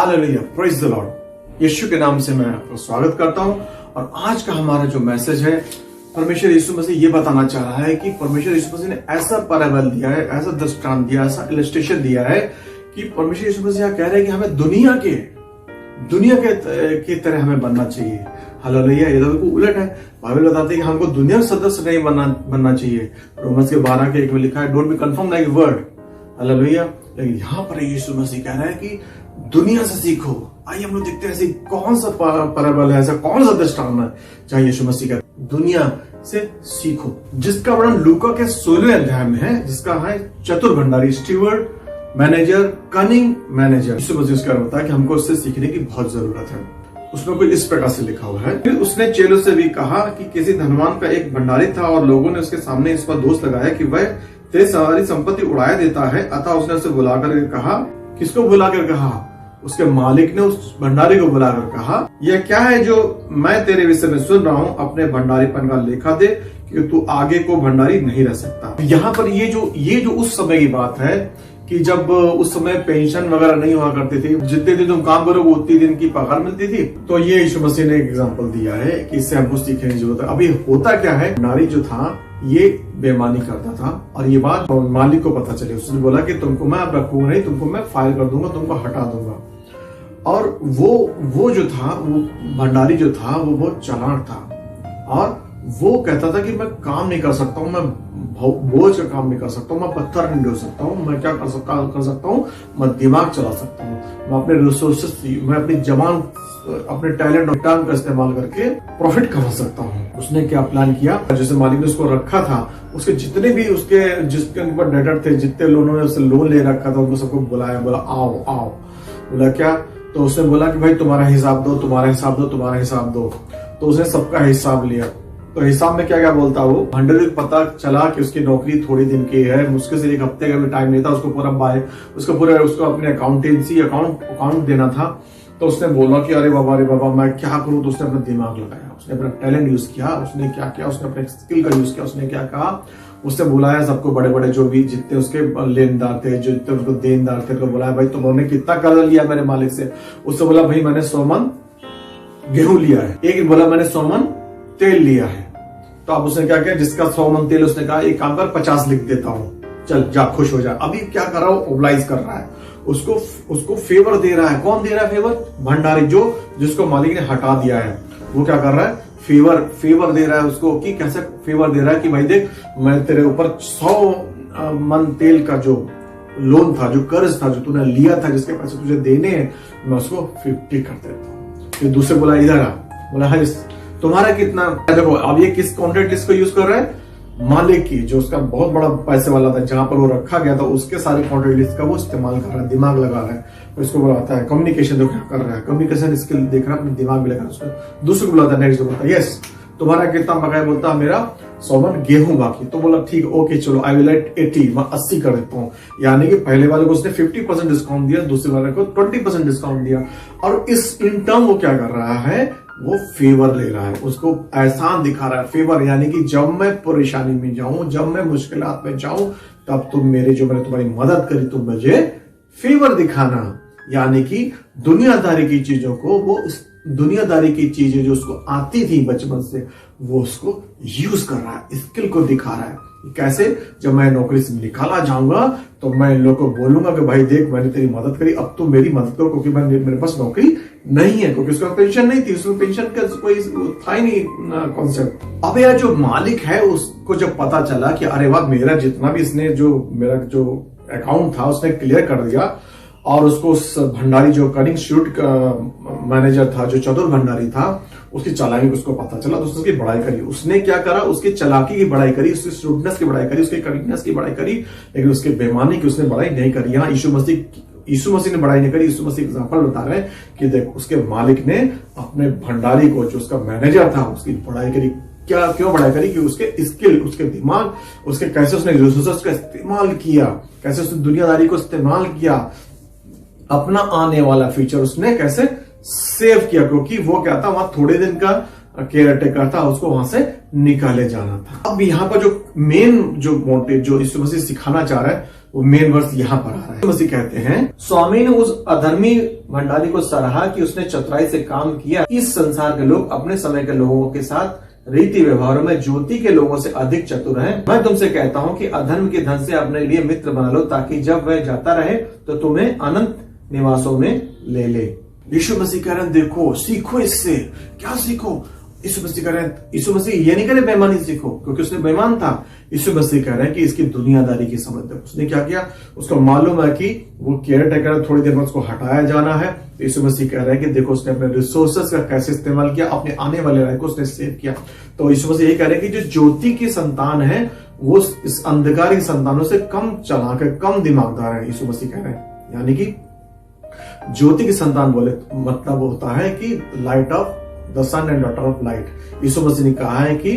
Hallelujah, praise the Lord. Yeshu के नाम से मैं आपका स्वागत करता हूं। और आज का हमारा जो मैसेज है, परमेश्वर यीशु मसीह ये बताना चाह रहा है कि परमेश्वर यीशु मसीह ने ऐसा पैराबल दिया है, ऐसा दृष्टांत दिया, ऐसा इलस्ट्रेशन दिया है कि परमेश्वर यीशु मसीह कह रहे हैं कि हमें दुनिया के तरह हमें बनना चाहिए। हालेलुया, ये तो बिल्कुल उलट है। बाइबल बताती है कि हमको दुनिया का सदस्य नहीं बनना चाहिए। रोमन्स के 12:1 में लिखा है, don't be confirm like world. Hallelujah, लेकिन यहाँ पर यीशु मसीह कह रहा है कि दुनिया से सीखो। आइए हम लोग देखते हैं ऐसी कौन सा पैराबल है, ऐसा कौन सा दृष्टांत है जहाँ यीशु मसीह का दुनिया से सीखो, जिसका वर्णन लूका के 16वें अध्याय में है, जिसका है चतुर भंडारी, steward, manager, cunning manager. Yeshu Masih उसका होता है कि हमको उससे सीखने की बहुत जरूरत है। उसमें कोई इस प्रकार से लिखा हुआ है, फिर उसने चेलों से भी कहा कि किसी धनवान का एक भंडारी था और लोगों ने उसके सामने इस पर दोष लगाया कि वह तेरी सारी संपत्ति उड़ाया देता है। अतः उसने उसे बुलाकर कहा, किसको बुलाकर कहा? उसके मालिक ने उस भंडारी को बुलाकर कहा, यह क्या है जो मैं तेरे विषय में सुन रहा हूँ? अपने भंडारीपन का लेखा दे कि तू आगे को भंडारी नहीं रह सकता। यहाँ पर ये जो उस समय की बात है कि जब उस समय पेंशन वगैरह नहीं हुआ करती थी, जितने दिन तुम काम करोगे उतनी दिन की पगार मिलती थी। तो ये यीशु मसीह ने एक एग्जांपल दिया है कि इससे हमको सीखने की जरूरत है। अभी होता क्या है, भंडारी जो था ये बेईमानी करता था और ये बात मालिक को पता चली। उसने बोला कि तुमको मैं अब रखूंगा नहीं, तुमको मैं फायर कर दूंगा, तुमको हटा दूंगा। और वो जो था, वो भंडारी जो था, वो बहुत चालाक था और वो कहता था कि मैं काम नहीं कर सकता हूँ, मैं बोझ का काम नहीं कर सकता हूँ, मैं पत्थर नहीं ढो सकता हूँ, मैं क्या कर सकता हूँ, मैं दिमाग चला सकता हूँ, मैं अपने रिसोर्सेस, मैं अपनी जवान, अपने टैलेंट और टाइम का इस्तेमाल करके प्रॉफिट कमा सकता हूँ। उसने क्या प्लान किया, जैसे मालिक ने उसको रखा था, उसके जितने भी जिसके ऊपर डेटर थे, जितने लोगों ने उससे लोन ले रखा था, उनको सबको बुलाया, बोला आओ। बोला क्या? तो उसने बोला कि भाई तुम्हारा हिसाब दो, तुम्हारा हिसाब दो, तुम्हारा हिसाब दो। तो उसने सबका हिसाब लिया। तो हिसाब में क्या बोलता वो भंडारी को पता चला कि उसकी नौकरी थोड़ी दिन की है, मुश्किल से 1 हफ्ते का भी टाइम नहीं था, उसको अपने अकाउंट देना था। तो उसने बोला कि अरे बाबा मैं क्या करूं? तो उसने अपना दिमाग लगाया, उसने अपना टैलेंट यूज किया। उसने क्या किया? उसने अपने स्किल का यूज किया। उसने क्या कहा? उसने बुलाया सबको, बड़े जो भी जितने उसके लेनदार थे, जितने उसको देनदार थे, तो बुलाया, भाई तुमने कितना कर्ज लिया मेरे मालिक से? उससे बोला, भाई मैंने 100 मन गेहूं लिया है। एक बोला मैंने 100 मन तेल लिया है। तो अब उसने क्या किया, जिसका 100 मन तेल, उसने कहा एक काम कर, 50 लिख देता हूँ, चल जा, खुश हो जा। अभी क्या कर रहा है, ओबलाइज कर रहा है, उसको फेवर दे रहा है। कौन दे रहा है फेवर? भंडारी, जिसको मालिक ने हटा दिया है। वो क्या कर रहा है? फेवर दे रहा है उसको। कि कैसे फेवर दे रहा है कि भाई देख, मैं तेरे ऊपर 100 मन तेल का जो लोन था, जो कर्ज था, जो तूने लिया था, जिसके पैसे तुझे देने हैं, मैं उसको 50 कर देता हूँ। फिर दूसरे बोला इधर आ, बोला हाँ तुम्हारा कितना? देखो अब ये किस कॉन्ट्रैक्ट लिस्ट को यूज कर रहा है? मालिक की, जो उसका बहुत बड़ा पैसे वाला था, जहां पर वो रखा गया था, उसके सारे कॉन्ट्रैक्ट लिस्ट का वो इस्तेमाल कर रहा है, दिमाग लगा रहा है। उसको बुलाता है कम्युनिकेशन, देखो क्या कर रहा है, कम्युनिकेशन स्किल देख रहा है, अपने दिमाग में लगा उसको। दूसरे को बुलाता है, नेक्स्ट बोलता है यस तुम्हारा कितना बकाया? बोलता मेरा 100 मन गेहूं बाकी। तो बोला ठीक, ओके चलो, आई विल एट 80, मैं 80 कर देता हूँ। यानी कि पहले वाले को उसने 50% डिस्काउंट दिया, दूसरे वाले को 20% डिस्काउंट दिया। और इस इन टर्म वो क्या कर रहा है, वो फेवर ले रहा है, उसको एहसान दिखा रहा है। फेवर यानी कि जब मैं परेशानी में जाऊं, जब मैं मुश्किलात में जाऊं, तब तुम मैंने तुम्हारी मदद करी, तुम मुझे फेवर दिखाना। यानी कि दुनियादारी की चीजों को, वो दुनियादारी की चीजें जो उसको आती थी बचपन से, वो उसको यूज कर रहा है, स्किल को दिखा रहा है। कैसे? जब मैं नौकरी से निकाला जाऊंगा तो मैं इन लोगों को बोलूंगा कि भाई देख, मैंने तेरी मदद करी, अब तुम मेरी मदद करो, क्योंकि मेरे पास नौकरी नहीं है, क्योंकि उसका पेंशन नहीं थी, उसमें पेंशन का कोई था ही नहीं कॉन्सेप्ट। अब यार जो मालिक है, उसको जब पता चला कि अरे वाह, मेरा जितना भी इसने मेरा जो अकाउंट था उसने क्लियर कर दिया, और उसको उस भंडारी जो कनिंग शूट का मैनेजर था, जो चतुर भंडारी था, उसकी चालाकी को उसको पता चला, तो उसने उसकी बड़ाई करी। उसने क्या करा? उसकी चालाकी की बड़ाई करी, उसकी स्टूडनेस की बड़ाई करी, उसकी कनिंगनेस की बड़ाई करी, लेकिन उसके बेईमानी की उसने बड़ाई नहीं करी। यहाँ यीशु मसीह ने बड़ाई नहीं करी। यीशु मसीह एग्जांपल बता रहे हैं कि देख, उसके मालिक ने अपने भंडारी को, जो उसका मैनेजर था, उसकी बड़ाई करी। क्यों बड़ाई करी? कि उसके स्किल, उसके दिमाग, उसके कैसे उसने रिसोर्सेस का इस्तेमाल किया, कैसे उसने दुनियादारी को इस्तेमाल किया, अपना आने वाला फ्यूचर उसने कैसे सेव किया, क्योंकि वो क्या था, वहां थोड़े दिन का केयर टेकर था, उसको वहां से निकाले जाना था। अब यहाँ पर जो मेन जो मोटिव, जो यीशु मसीह सिखाना चाह रहा है, वो मेन वर्स यहाँ पर आ रहा है। मसीह कहते हैं, स्वामी ने उस अधर्मी भंडारी को सराहा कि उसने चतुराई से काम किया। इस संसार के लोग अपने समय के लोगों के साथ रीति व्यवहारों में ज्योति के लोगों से अधिक चतुर हैं। मैं तुमसे कहता हूँ कि अधर्म के धन से अपने लिए मित्र बना लो, ताकि जब वह जाता रहे तो तुम्हें अनंत निवासों में ले ले। यीशु मसीह कह रहे हैं, देखो सीखो इससे। क्या सीखो? यीशु मसीह कह रहे हैं, यीशु मसीह ये नहीं कह रहे बेईमानी सीखो, क्योंकि उसने बेईमान था। यीशु मसीह कह रहे हैं कि इसकी दुनियादारी की समझ दो। उसने क्या किया? उसको मालूम है कि वो केयर टेकर थोड़ी देर में उसको हटाया जाना है। यीशु मसीह कह रहे हैं कि देखो उसने अपने रिसोर्सेस का कैसे इस्तेमाल किया, अपने आने वाले लाइफ को उसने सेव किया। तो यीशु मसीह ये कह रहे हैं कि जो ज्योति की संतान है वो इस अंधकार की संतानों से कम चलाकर कम दिमागदार है। यीशु मसीह कह रहे हैं, यानी कि ज्योति की संतान बोले मतलब होता है कि light of the son and daughter of light. Yeshu Masih ने कहा है कि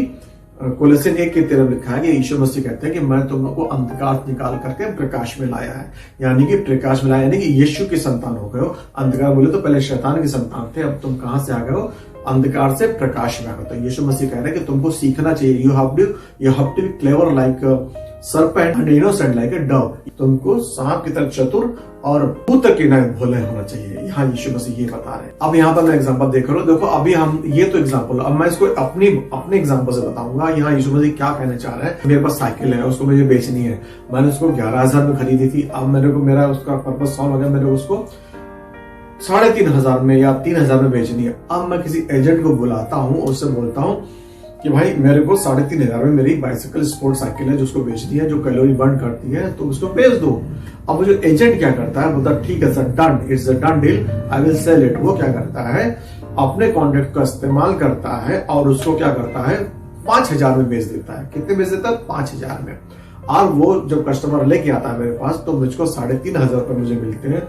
कोलोसियन 1:13 लिखा है कि यीशु मसीह कहते हैं कि मैं तुम लोगों को अंधकार निकाल करके प्रकाश में लाया है। यानी कि प्रकाश में लाया, यानी कि यीशु की संतान हो गए हो। अंधकार बोले तो पहले शैतान की संतान थे, अब तुम कहां से आ गए हो? अंधकार से प्रकाश में आ गए। तो यीशु मसीह कह रहे हैं कि तुमको सीखना चाहिए। You have to be clever like serpent and innocent like a dove. तुमको सांप की तरह चतुर और भूत की तरह भोले होना चाहिए। यहाँ यीशु मसीह ये बता रहे हैं। अब यहाँ पर मैं एग्जांपल देख रहा हूँ। देखो अभी हम ये तो एग्जांपल, अब मैं इसको अपने एग्जांपल से बताऊंगा। यहाँ यीशु मसीह क्या कहना चाह रहे हैं। मेरे पास साइकिल है, उसको मुझे बेचनी है। मैंने उसको 11,000 में खरीदी थी। अब मेरे को मेरा उसका पर्पज सॉल्व हो गया। मेरे को उसको 3,500 में या 3,000 में बेचनी है। अब मैं किसी एजेंट को बुलाता हूँ, उससे बोलता हूँ कि भाई मेरे को 3,500 में मेरी बाइसिकल स्पोर्ट साइकिल है, जो उसको बेचनी है, जो कैलोरी बर्न करती है, तो उसको बेच दो। अब वो जो एजेंट क्या करता है, बोलता ठीक है sir, done, it's a done deal, I will sell it. वो क्या करता है, अपने कॉन्ट्रैक्ट का इस्तेमाल करता है और उसको क्या करता है, 5,000 में बेच देता है। कितने बेच देता है? 5,000 में। और वो जब कस्टमर लेके आता है मेरे पास, तो मुझको 3,500 रुपए मुझे मिलते हैं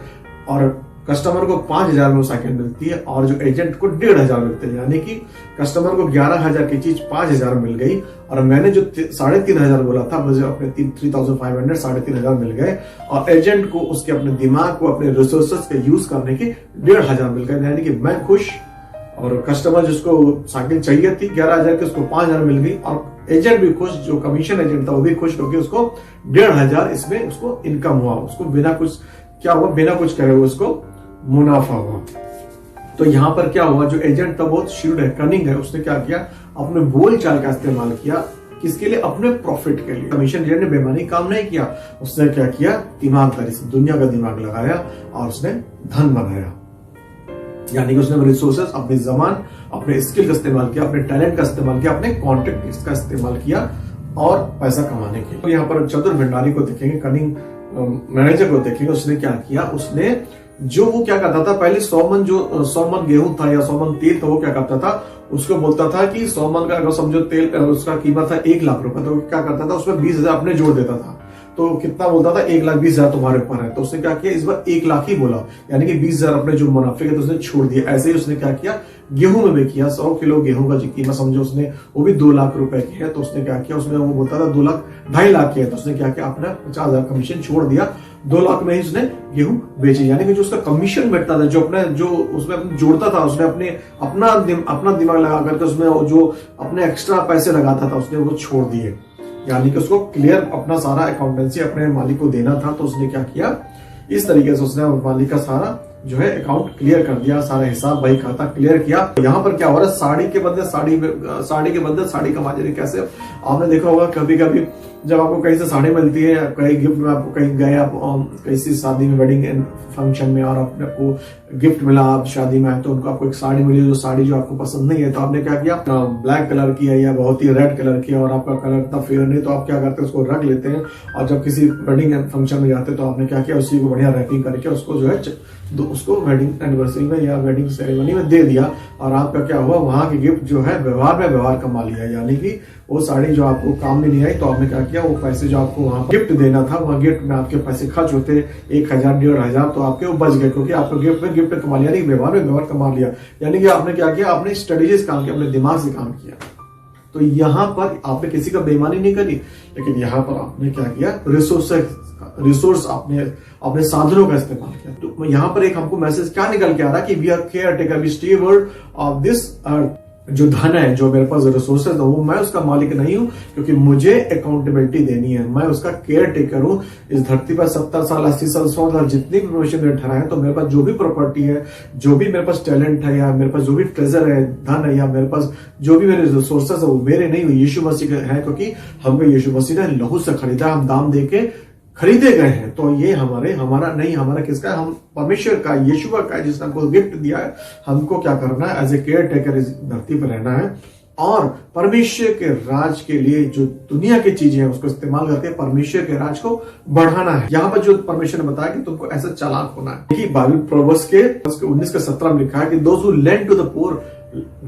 और कस्टमर को 5,000 में साइकिल मिलती है और जो एजेंट को 1,500 मिलते हैं। यानी कि कस्टमर को 11,000 की चीज 5,000 मिल गई और मैंने जो 3,500 बोला था, मुझे अपने 3,500 3,500 मिल गए और एजेंट को उसके अपने दिमाग को, अपने रिसोर्सेस के यूज करने के 1,500 मिल गए। यानी कि मैं खुश और कस्टमर जिसको साइकिल चाहिए थी 11,000 की, उसको 5,000 मिल गई और एजेंट भी खुश, जो कमीशन एजेंट था वो भी खुश, क्योंकि उसको 1,500 इसमें उसको इनकम हुआ। उसको बिना कुछ क्या हुआ, बिना कुछ करे हुए उसको मुनाफा हुआ। तो यहां पर क्या हुआ, जो एजेंट था बहुत श्यूड है, कनिंग है। उसने क्या किया, अपने बोल चाल का इस्तेमाल किया। किसके लिए? अपने प्रॉफिट के लिए। कमीशन एजेंट ने बेईमानी काम नहीं किया। उसने क्या किया, दिमागदारी से दुनिया का दिमाग लगाया और उसने धन बनाया। यानी कि उसने रिसोर्सेस, अपनी जमान, अपने स्किल का इस्तेमाल किया, अपने टैलेंट का इस्तेमाल किया, अपने कॉन्टेक्ट का इस्तेमाल किया और पैसा कमाने के लिए। तो यहाँ पर चतुर भंडारी को देखेंगे, कनिंग मैनेजर को देखेंगे। उसने क्या किया, उसने जो वो क्या करता था, पहले 100 मन गेहूं था या 100 मन तेल था, वो क्या करता था, उसको बोलता था कि 100 मन का अगर समझो तेल, उसका कीमत था 1,00,000 रुपए, तो क्या करता था, उसमें 20,000 अपने जोड़ देता था। तो कितना बोलता था, 1,20,000 तुम्हारे ऊपर है। तो उसने क्या किया, इस बार 1,00,000 ही बोला, यानी कि 20,000 अपने जो मुनाफे के तो उसने छोड़ दिया। ऐसे ही उसने क्या किया, गेहूं में भी किया। 100 किलो गेहूं का जो कीमत समझो उसने, वो भी 2,00,000 रुपए की है। तो उसने क्या किया, उसमें वो बोलता था 2,00,000 की है, तो उसने क्या किया, अपना 50,000 कमीशन छोड़ दिया, 2,00,000 में ही उसने गेहूं बेची। यानी कि जो उसका कमीशन बैठता था, जो उसमें जोड़ता था, उसने अपना दिमाग लगा करके उसमें जो अपने एक्स्ट्रा पैसे लगाता था, उसने वो छोड़ दिए। यानी कि उसको क्लियर अपना सारा अकाउंटेंसी अपने मालिक को देना था। तो उसने क्या किया, इस तरीके से उसने मालिक का सारा जो है अकाउंट क्लियर कर दिया, सारा हिसाब बही खाता क्लियर किया। यहाँ पर क्या हो रहा है, साड़ी के बदले साड़ी कमा रहे। कैसे? आपने देखा होगा कभी कभी जब आपको कहीं से साड़ी मिलती है, कहीं गिफ्ट में आपको कहीं गए, आप किसी शादी में, वेडिंग फंक्शन में, और आपको गिफ्ट मिला, आप शादी में आए तो उनको आपको एक साड़ी मिली, जो साड़ी जो आपको पसंद नहीं है, तो आपने क्या किया, ब्लैक कलर की है या बहुत ही रेड कलर की है और आपका कलर इतना फेयर नहीं, तो आप क्या करते हैं, उसको रख लेते हैं और जब किसी वेडिंग फंक्शन में जाते हैं तो आपने क्या किया, उसी को बढ़िया रैपिंग करके उसको जो है उसको वेडिंग एनिवर्सरी में या वेडिंग सेरेमनी में दे दिया। और आपका क्या हुआ, वहां की गिफ्ट जो है व्यवहार में व्यवहार कमा लिया। यानी कि वो साड़ी जो आपको काम में नहीं आई, तो आपने क्या किया, वो पैसे जो आपको वहां गिफ्ट देना था, वहां गिफ्ट में आपके पैसे खर्च होते 1,000 1,500, तो आपके वो बच गए, क्योंकि आपको गिफ्ट कमा लिया, व्यवहार में व्यवहार कमा लिया। यानी कि आपने क्या किया, आपने स्ट्रेटेजी से काम किया, अपने दिमाग से काम किया। तो यहाँ पर आपने किसी का बेईमानी नहीं करी, लेकिन यहाँ पर आपने क्या किया, रिसोर्स अपने साधनों का इस्तेमाल किया। तो यहाँ पर एक हमको मैसेज क्या निकल के आ रहा है कि we are care taker, we steward of this earth. जो धन है, जो मेरे पास रिसोर्सेज है, वो मैं उसका मालिक नहीं हूं, क्योंकि मुझे अकाउंटेबिलिटी देनी है। मैं उसका केयर टेकर हूं। इस धरती पर 70 साल 80 साल 100 साल जितनी भी प्रोफेशन में ठहरा है, तो मेरे पास जो भी प्रॉपर्टी है, जो भी मेरे पास टैलेंट है, या मेरे पास जो भी ट्रेजर है, धन है, या मेरे पास जो भी मेरे रिसोर्सेज है, वो मेरे नहीं, वो यीशु मसीह के है, क्योंकि हमको यीशु मसीह ने लहू से खरीदा, हम दाम दे के खरीदे गए हैं। तो ये हमारा नहीं, हमारा किसका है? हम परमेश्वर का, यीशु का है, जिसने हमको गिफ्ट दिया है। हमको क्या करना है? एज ए केयर टेकर इस धरती पर रहना है, और परमेश्वर के राज के लिए जो दुनिया की चीजें हैं उसको इस्तेमाल करके परमेश्वर के राज को बढ़ाना है। यहाँ पर जो परमेश्वर ने बताया कि तुमको ऐसा चालाक होना है। देखिए बाइबल प्रोवर्ब्स के 19:17 में लिखा है कि those who lend to the poor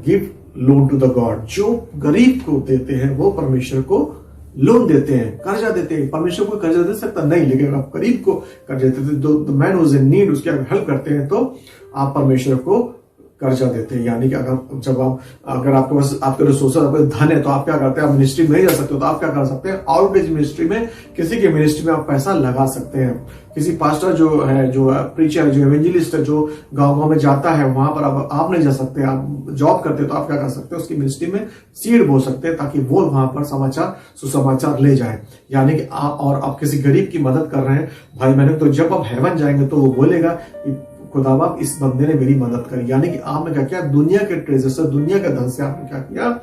give loan to the god. जो गरीब को देते हैं वो परमेश्वर को लोन देते हैं, कर्जा देते हैं। परमेश्वर को कर्जा दे सकता नहीं, लेकिन आप गरीब को कर्जा देते हैं, the man who is in need, उसकी हेल्प करते हैं, तो आप परमेश्वर को कर्जा देते हैं। यानी कि अगर आपके पास आपके रिसोर्सेज, आपके धन है, तो आप क्या करते हैं? आप मिनिस्ट्री में नहीं जा सकते हो, तो आप क्या कर सकते हैं? आउटरीच मिनिस्ट्री में, किसी की मिनिस्ट्री में आप पैसा लगा सकते हैं। किसी पास्टर जो है, जो प्रीचर, जो एवेंजलिस्ट है, जो गांव में जाता है, वहां पर आप नहीं जा सकते। आप जॉब करते हैं, तो आप क्या कर सकते हैं? उसकी मिनिस्ट्री में सीड बो सकते हैं, ताकि वो वहां पर सुसमाचार ले जाए। यानी कि आप किसी गरीब की मदद कर रहे हैं भाई बहन, तो जब आप हेवन जाएंगे तो वो बोलेगा खुदाबाप इस बंदे ने मेरी मदद करी। यानी कि आपने क्या किया? दुनिया के ट्रेजर से, दुनिया के धन से आपने क्या किया?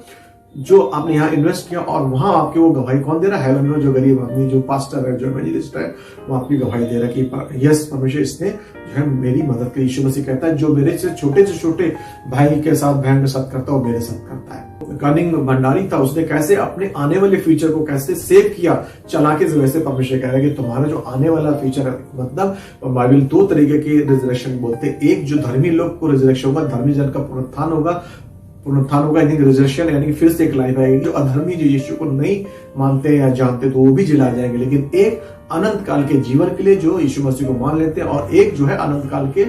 जो आपने यहाँ इन्वेस्ट किया, और वहां आपके वो गवाही कौन दे रहा है? हेवन में जो गरीब आदमी, जो पास्टर है, जो एवेंजलिस्ट है, वो आपकी गवाही दे रहा है कि यस, परमेश्वर इसने जो है मेरी मदद की। यीशु मसीह कहता है जो मेरे से छोटे भाई के साथ, बहन के साथ करता है, वो मेरे साथ करता है। कनिंग भंडारी था, उसने कैसे अपने आने वाले फ्यूचर को कैसे सेव किया? चालाकी से। वैसे परमेश्वर कह रहा है कि तुम्हारा जो आने वाला फ्यूचर है, मतलब बाइबल 2 तरीके की रिजरेक्शन बोलते हैं। एक जो धर्मी लोग को रिजरेक्शन होगा, धर्मी जन का पुनरुत्थान होगा, यानी कि रिजरेक्शन, यानी कि फिर से एक लाइफ आएगी। जो अधर्मी, जो यीशु को नहीं मानते या जानते, तो वो भी जिलाए जाएंगे। लेकिन एक अनंत काल के जीवन के लिए जो यीशु मसीह को मान लेते हैं, और एक जो है अनंत काल के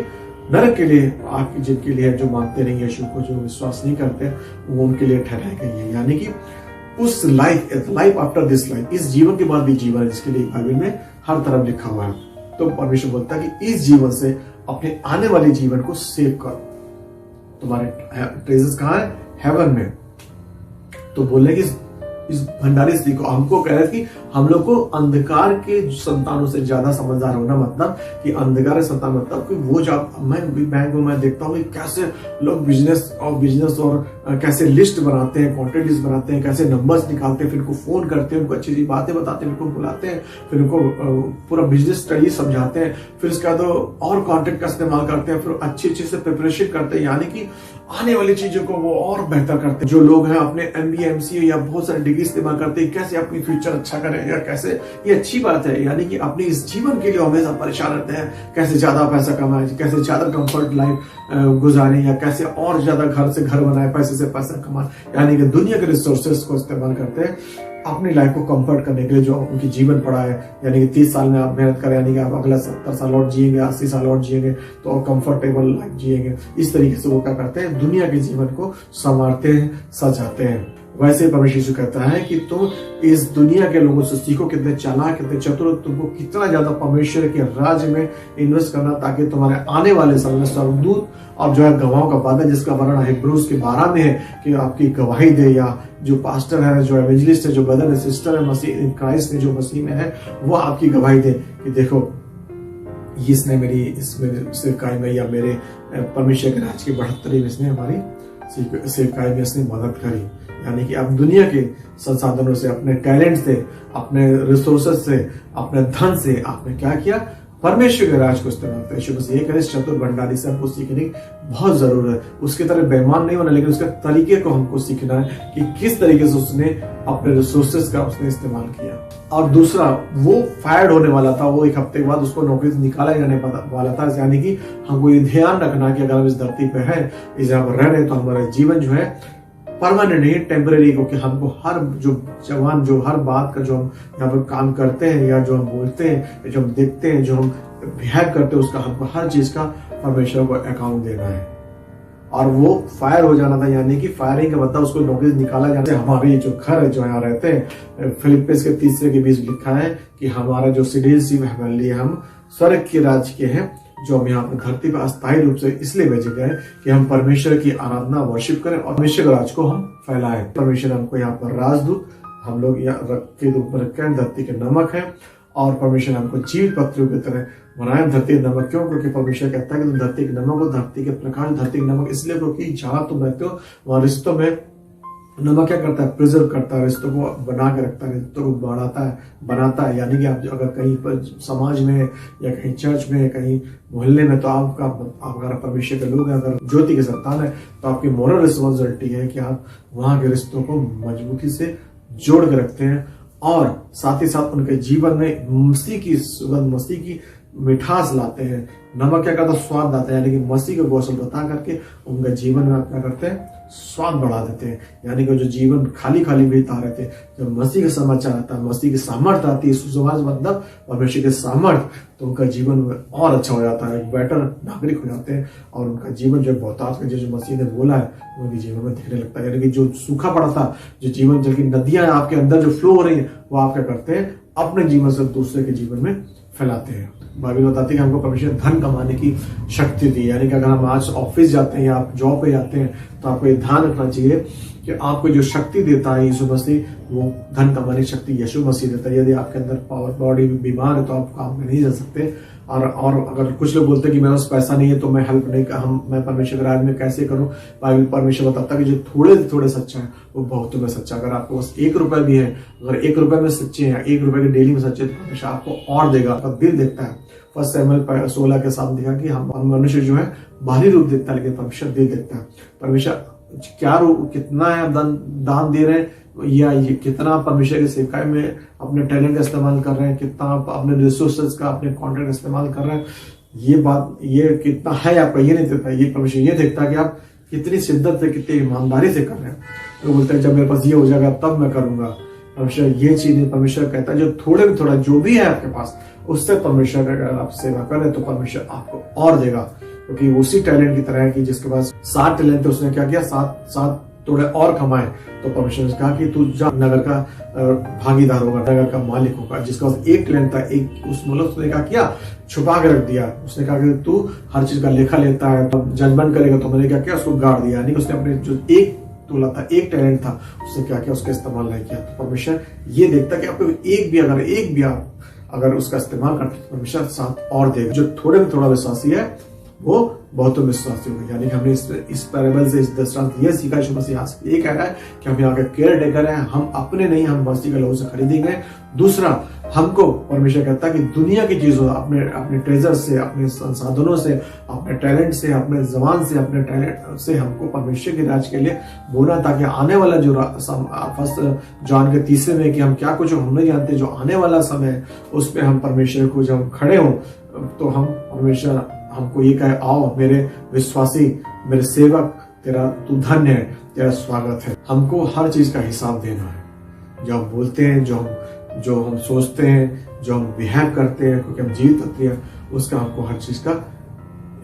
नरक के लिए, आग जिनके लिए जो मानते नहीं यीशु को, जो विश्वास नहीं करते, वो उनके लिए ठहराई गई है। यानी कि उस लाइफ आफ्टर दिस लाइफ, इस जीवन के बाद भी जीवन है, जिसके लिए बाइबल में हर तरफ लिखा हुआ है। तो परमेश्वर बोलता है कि इस जीवन से अपने आने वाले जीवन को सेव करो। तुम्हारे ट्रेजर्स कहाँ है? हेवन में। तो बोलने की इस भंडारी स्त्री को हमको कह रहा है कि हम लोग को अंधकार के संतानों से ज्यादा समझदार होना, मतलब कि अंधकार संतान, मतलब कि वो जब मैं बैंक में मैं देखता हूँ कैसे लोग बिजनेस और कैसे लिस्ट बनाते हैं, कॉन्टेक्ट लिस्ट बनाते हैं, कैसे नंबर्स निकालते हैं, फिर उनको फोन करते हैं, उनको अच्छी अच्छी बातें बताते हैं, उनको बुलाते हैं, फिर उनको पूरा बिजनेस स्टडी समझाते हैं, फिर उसके बाद और कॉन्टेक्ट का इस्तेमाल करते हैं, फिर अच्छी से प्रिपरेशन करते हैं, यानी कि आने वाली चीजों को वो और बेहतर करते हैं। जो लोग हैं अपने MBA MCA या बहुत सारे डिग्री इस्तेमाल करते हैं, कैसे अपनी फ्यूचर अच्छा करें, या कैसे, ये अच्छी बात है, यानी कि अपने इस जीवन के लिए हमेशा परेशान रहते हैं, कैसे ज्यादा पैसा कमाएं, कैसे ज्यादा कंफर्ट लाइफ गुजारें, या कैसे और ज्यादा घर से घर बनाए, पैसे से पैसा कमाएं, यानी कि दुनिया के रिसोर्सेस को इस्तेमाल करते हैं अपनी लाइफ को कंफर्ट करने के लिए, जो उनकी जीवन पड़ा है। यानी कि 30 साल में आप मेहनत करें, यानी कि आप अगला 70 साल और जिएंगे, 80 साल और जिएंगे, तो और कंफर्टेबल लाइफ जिएंगे। इस तरीके से वो क्या करते हैं? दुनिया के जीवन को संवारते हैं, सजाते हैं। वैसे परमेश्वर यीशु कहता है कि तुम इस दुनिया के लोगों से सीखो, कितने चालाक, कितने चतुर, तुमको कितना ज्यादा परमेश्वर के राज्य में इन्वेस्ट करना, ताकि तुम्हारे आने वाले समय में स्वर्गदूत और जो है गवाहों का वादा, जिसका वर्णन हिब्रूज के 12 में है, कि आपकी गवाही दे, या जो पास्टर है, जो एवेंजलिस्ट है, जो ब्रदर है, सिस्टर है, मसीह क्राइस्ट में, जो मसीह में है, वो आपकी गवाही दे कि देखो इसने मेरी सेवकाई में, या मेरे परमेश्वर के राज्य की बढ़ोतरी में इसने हमारी सेवकाई में इसने मदद करी। यानी कि आप दुनिया के संसाधनों से, अपने टैलेंट से, अपने रिसोर्सेस से, अपने धन से आपने क्या किया? परमेश्वर के राज को इस्तेमाल करें। यीशु मसीह ये करें, इस चतुर भंडारी से हमको सीखने की बहुत जरूरत है। उसके तरह बेईमान नहीं होना, लेकिन उसके तरीके को हमको सीखना है कि किस तरीके से उसने अपने रिसोर्सेस का उसने इस्तेमाल किया। और दूसरा, वो फायर्ड होने वाला था, वो 1 हफ्ते के बाद उसको नौकरी से निकाला जाने वाला था। यानी कि हमको ये ध्यान रखना कि अगर हम इस धरती पे है, इस जगह पर रह रहे, तो हमारा जीवन जो है परमानेंट नहीं, टेम्पररी, क्योंकि हमको हर जो जवान, जो हर बात का जो हम यहाँ पर काम करते हैं, या जो हम बोलते हैं, जो हम देखते हैं, जो हम बिहेव करते हैं, उसका हमको हर चीज का परमेश्वर को अकाउंट देना है। और वो फायर हो जाना था, यानी कि फायरिंग का मतलब उसको नौकरी से निकाला जाना है। हमारे जो घर है, जो यहाँ रहते हैं, फिलिपियंस के 3 के 20 लिखा है कि हमारा जो सिटीजनशिप है, हम स्वर्ग के राज्य के हैं, जो हम यहाँ पर धरती पर अस्थायी रूप से इसलिए भेजे गए कि हम परमेश्वर की आराधना वर्शिप करें और परमेश्वर के राज को हम फैलाएं। परमेश्वर हमको यहाँ पर राजदूत हम लोग यहाँ रख के रूप में रखे हैं, धरती के नमक है, और परमेश्वर हमको जीवित पत्रियों की तरह बनाए धरती के नमक। क्यों? क्योंकि परमेश्वर कहता है कि तुम धरती के नमक हो, धरती के प्रकाश, धरती के नमक। इसलिए क्योंकि जहां तुम रहते हो वहां रिश्तों में नमक क्या करता है? प्रिजर्व करता है, रिश्तों को बना के रखता है, रिश्तों को बढ़ाता है, बनाता है। यानी कि आप अगर कहीं पर समाज में या कहीं चर्च में, कहीं मोहल्ले में, तो आप अगर परमेश्वर के लोग हैं, अगर ज्योति के संतान है, तो आपकी मोरल रिस्पॉन्सिबिलिटी है कि आप वहां के रिश्तों को मजबूती से जोड़ के रखते हैं और साथ ही साथ उनके जीवन में मसीह की सुगंध, मसीह की मिठास लाते हैं। नमक क्या करता है? स्वाद लाता है। यानी कि मसीह को कौशल बता करके उनका जीवन में आप क्या करते हैं? स्वाद बढ़ा देते हैं। यानी कि जो जीवन खाली खाली बीता रहे थे, जब मसीह का समाचार आता है, मसीह की सामर्थ आती है, सुसमाचार मतलब परमेश्वर के सामर्थ, तो उनका जीवन और अच्छा हो जाता है, बेटर नागरिक हो जाते हैं और उनका जीवन जो बहुतायत का जो मसीह ने बोला है उनके जीवन में दिखने लगता है। यानी कि जो सूखा पड़ा था, जो जीवन जल की नदियां आपके अंदर जो फ्लो हो रही है, वो आप क्या करते हैं? अपने जीवन से दूसरे के जीवन में फैलाते हैं। बाइबल बताती है कि हमको परमेश्वर धन कमाने की शक्ति दी। यानी कि अगर हम आज ऑफिस जाते हैं या आप जॉब पे जाते हैं, तो आपको ये ध्यान रखना चाहिए कि आपको जो शक्ति देता है यीशु मसीह, वो धन कमाने की शक्ति यीशु मसीह देता है। यदि आपके अंदर पावर बॉडी बीमार है तो आप काम में नहीं जा सकते। और अगर कुछ लोग बोलते हैं कि मेरे पास पैसा नहीं है तो मैं हेल्प नहीं, मैं परमेश्वर के राज में कैसे करूं? बाइबल परमेश्वर बताता है कि जो थोड़े से थोड़े सच्चा है वो बहुतों में सच्चा। अगर आपको बस 1 रुपए भी है, अगर 1 रुपए में सच्चे हैं, 1 रुपए के डेली में सच्चे, तो परमेश्वर आपको और देगा। आपका दिल देखता है। 1 शमूएल 16 के साथ दिखा कि हम मनुष्य जो है बाहरी रूप देखता है, लेकिन परमेश्वर दिल देखता है। परमेश्वर क्या रूप, कितना है दान दे रहे हैं, या ये कितना परमेश्वर के सेवकाई में अपने टैलेंट का इस्तेमाल कर रहे हैं, कितना अपने रिसोर्सेज का, अपने कॉन्टेंट का इस्तेमाल कर रहे हैं, ये कितना है आपका, ये नहीं देखता। ये परमेश्वर ये देखता है कि आप कितनी शिद्दत से, कितनी ईमानदारी से कर रहे हैं। तो बोलते हैं जब मेरे पास ये हो जाएगा तब मैं करूंगा। परमेश्वर ये चीज नहीं, परमेश्वर कहता है जो थोड़े में थोड़ा जो भी है आपके पास, उससे परमेश्वर अगर आप सेवा करें तो परमेश्वर आपको और देगा। क्योंकि उसी टैलेंट की तरह है कि जिसके पास 7 टैलेंट थे, उसने क्या किया? 7 थोड़े और कमाए। तो परमेश्वर ने कहा कि तू जा नगर का भागीदार होगा, नगर का मालिक होगा। जिसका पास 1 टैलेंट था, उसने क्या किया? छुपा के रख दिया। उसने कहा कि तू हर चीज का लेखा लेता है, तो जजमेंट करेगा। तो मैंने क्या किया? उसको गाड़ दिया। यानी कि उसने अपने जो 1 तोला था, 1 टैलेंट था, उसने क्या किया? उसका इस्तेमाल नहीं किया। तो परमेश्वर ये देखता कि आपको एक भी आप अगर उसका इस्तेमाल करते तो परमेश्वर साथ और देगा। जो थोड़े में थोड़ा विश्वासी है वो बहुतों में विश्वासी होगा। यानी कि हमने इस पैराबल से, इस दृष्टांत ये सीखा, यीशु मसीह ये कह रहा है कि हम यहाँ के केयर टेकर हैं, हम अपने नहीं, हम मसीह के लोगों से खरीदेंगे। दूसरा, हमको परमेश्वर कहता है कि दुनिया की चीजों, अपने ट्रेजर से, अपने संसाधनों से, अपने टैलेंट से, अपने जबान से, अपने टैलेंट से हमको परमेश्वर के राज के लिए बोला, ताकि आने वाला जो फर्स्ट जॉन के 3 में कि हम क्या कुछ हम नहीं जानते, जो आने वाला समय है उस पर हम परमेश्वर को जब खड़े हों तो हम परमेश्वर हमको ये कहे, आओ मेरे विश्वासी, मेरे सेवक, तू धन्य है, तेरा स्वागत है। हमको हर चीज का हिसाब देना है। जो हम बोलते हैं, जो हम सोचते हैं, जो हम बिहेव करते हैं, क्योंकि हम जीवित होते हैं, उसका हमको हर चीज का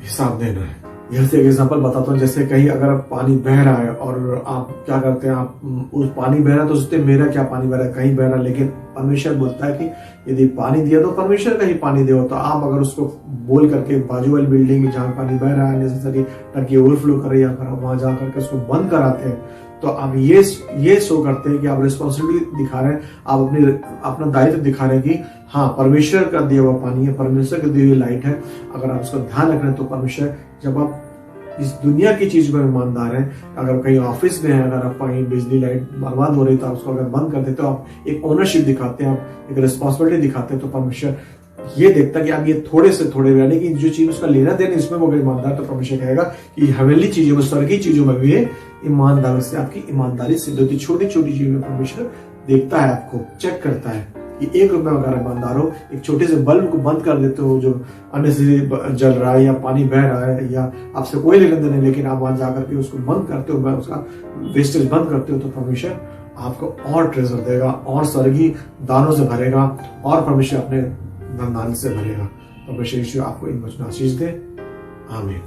हिसाब देना है। यहाँ से एक एग्जांपल बताता हूँ। जैसे कहीं अगर पानी बह रहा है और आप क्या करते हैं, आप उस पानी बह रहा है तो सोचते हैं मेरा क्या पानी बह रहा है, कहीं बह रहा है। लेकिन परमेश्वर बोलता है कि यदि पानी दिया तो परमेश्वर का ही पानी दो। तो आप अगर उसको बोल करके बाजू वाली बिल्डिंग में जहाँ पानी बह रहा है, नेसेसरी टंकी ओवरफ्लो कर रही है, अगर वहां जा करके उसको बंद कराते हैं, तो आप ये शो करते हैं कि आप रिस्पॉन्सिबिलिटी दिखा रहे हैं, आप अपना दायित्व दिखा रहे हैं कि हाँ परमेश्वर का दिया हुआ पानी है, परमेश्वर का दी हुई लाइट है। अगर आप उसका ध्यान रख रहे हैं तो परमेश्वर, जब आप इस दुनिया की चीज में ईमानदार हैं, अगर कहीं ऑफिस में है, अगर आप कहीं बिजली लाइट बर्बाद हो रही तो आप उसको अगर बंद कर देते हो, आप एक ओनरशिप दिखाते हैं, आप एक रिस्पॉन्सिबिलिटी दिखाते हैं, तो परमेश्वर ये देखता है कि आप ये थोड़े से थोड़े, यानी कि जो चीज उसका लेना देना इसमें वो ईमानदार, तो परमेश्वर कहेगा कि हवेली चीजों में, स्वर्गीय चीजों में भी ईमानदार से आपकी ईमानदारी सिद्ध होती। छोटी छोटी चीजों में परमेश्वर देखता है, आपको चेक करता है कि 1 रुपए अगर ईमानदार हो, एक छोटे से बल्ब को बंद कर देते हो जो अननेसेसरी जल रहा है या पानी बह रहा है या आपसे कोई लेना देना नहीं, लेकिन आप वहां जाकर के उसको बंद करते हो, उसका वेस्टेज बंद करते हो, तो परमेश्वर आपको और ट्रेजर देगा, और स्वर्गीय दानों से भरेगा, और परमेश्वर अपने धन से भरेगा। परमेश्वर आपको इन वचनों आशीष दे। आमीन।